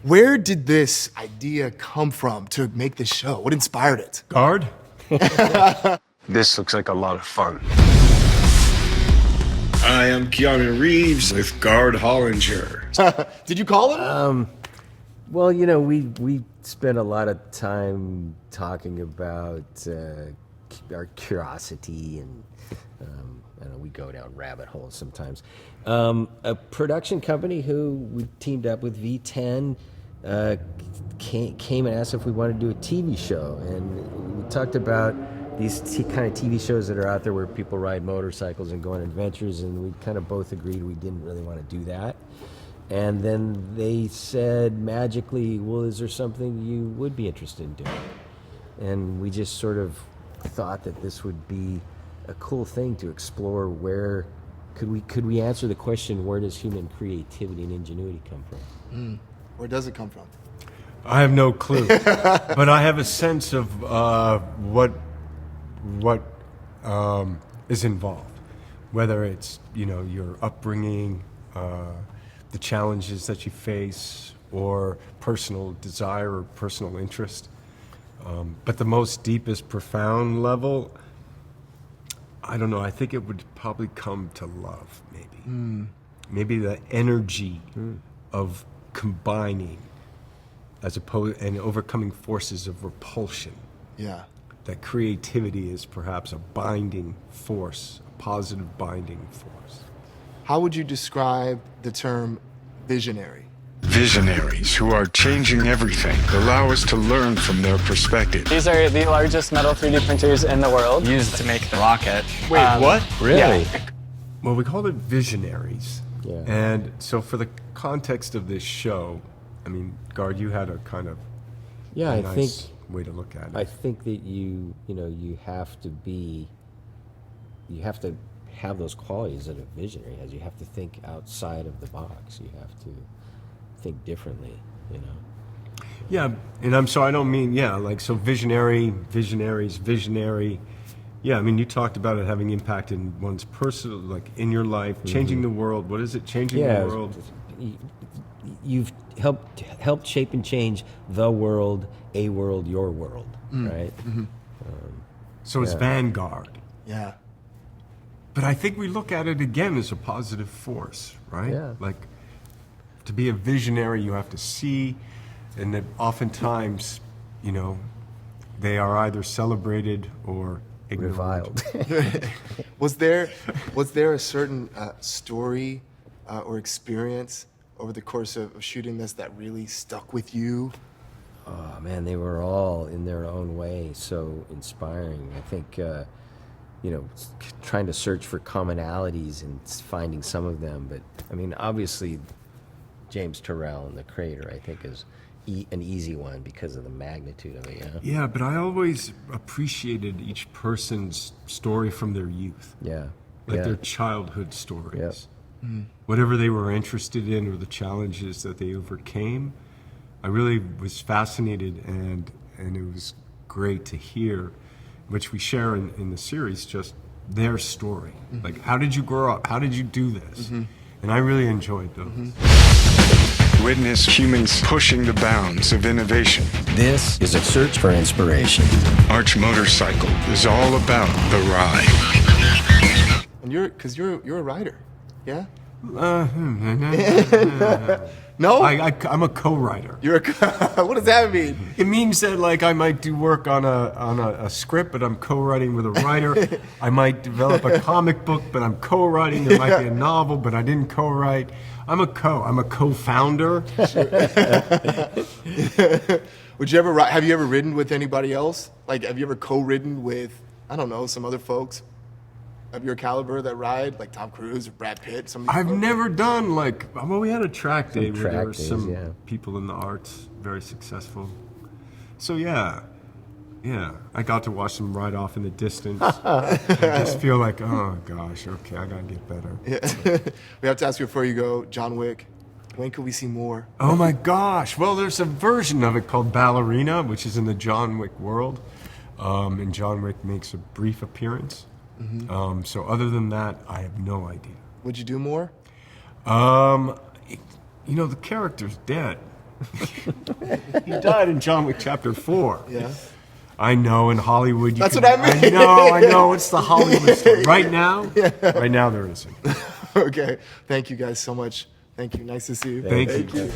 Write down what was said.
Where did this idea come from to make this show? What inspired it? Gard? This looks like a lot of fun. I am Keanu Reeves with Gard Hollinger. Did you call him? Well, you know, we spent a lot of time talking about our curiosity, and I know we go down rabbit holes sometimes. A production company who we teamed up with, V10, came and asked if we wanted to do a TV show, and we talked about these kind of TV shows that are out there where people ride motorcycles and go on adventures, and we kind of both agreed we didn't really want to do that. And then they said magically, well, is there something you would be interested in doing? And we just sort of thought that this would be a cool thing to explore. Where could we answer the question, where does human creativity and ingenuity come from? Where does it come from? I have no clue, but I have a sense of what is involved, whether it's, you know, your upbringing, the challenges that you face, or personal desire or personal interest. But the most deepest, profound level, I don't know. I think it would probably come to love, maybe. Maybe the energy of combining, as opposed and overcoming forces of repulsion. Yeah. That creativity is perhaps a binding force, a positive binding force. How would you describe the term visionary? Visionaries who are changing everything allow us to learn from their perspective. These are the largest metal 3D printers in the world. Used to make the rocket. Wait, what? Really? Yeah. Well, we called it Visionaries. Yeah. And so for the context of this show, I mean, Gard, you had a kind of Yeah, I nice think way to look at it. I think that you have to have those qualities that a visionary has. You have to think outside of the box. You have to think differently, you know. Yeah, and I don't mean, like, so visionary, visionaries, visionary. Yeah, I mean, you talked about it having impact in one's personal, like in your life, changing the world. What is it, changing the world? You've helped shape and change the world, a world, your world, right? So it's vanguard. Yeah. But I think we look at it again as a positive force, right? Yeah. Like, to be a visionary, you have to see, and that oftentimes, you know, they are either celebrated or ignored. Reviled. Was there a certain story or experience over the course of shooting this that really stuck with you? Oh man, they were all in their own way so inspiring. I think trying to search for commonalities and finding some of them. But I mean, obviously, James Turrell and the creator, I think, is an easy one because of the magnitude of it. You know? Yeah, but I always appreciated each person's story from their youth. Yeah. Like yeah. their childhood stories. Yep. Whatever they were interested in or the challenges that they overcame, I really was fascinated, and it was great to hear, which we share in the series, just their story. Like, how did you grow up? How did you do this? And I really enjoyed those. Witness humans pushing the bounds of innovation. This is a search for inspiration. Arch Motorcycle is all about the ride. And you're a writer, yeah? No? I'm a co-writer. You're what does that mean? It means that, like, I might do work on a script, but I'm co-writing with a writer. I might develop a comic book, but I'm co-writing. There might be a novel, but I didn't co-write. I'm a co-founder. Would you ever have you ever ridden with anybody else? Like, have you ever co-ridden with, I don't know, some other folks of your caliber that ride, like Tom Cruise or Brad Pitt? I've never done, like, well, we had a track day where there were some yeah. people in the arts, very successful. So yeah, I got to watch them ride off in the distance. I just feel like, oh gosh, okay, I gotta get better. Yeah. We have to ask you before you go, John Wick, when could we see more? Oh my gosh, well, there's a version of it called Ballerina, which is in the John Wick world, and John Wick makes a brief appearance. So other than that, I have no idea. Would you do more? The character's dead. He died in John Wick Chapter 4. Yeah. I know, in Hollywood. That's what I mean. I know. It's the Hollywood story. Right now, there isn't. Okay. Thank you guys so much. Thank you. Nice to see you. Thank you.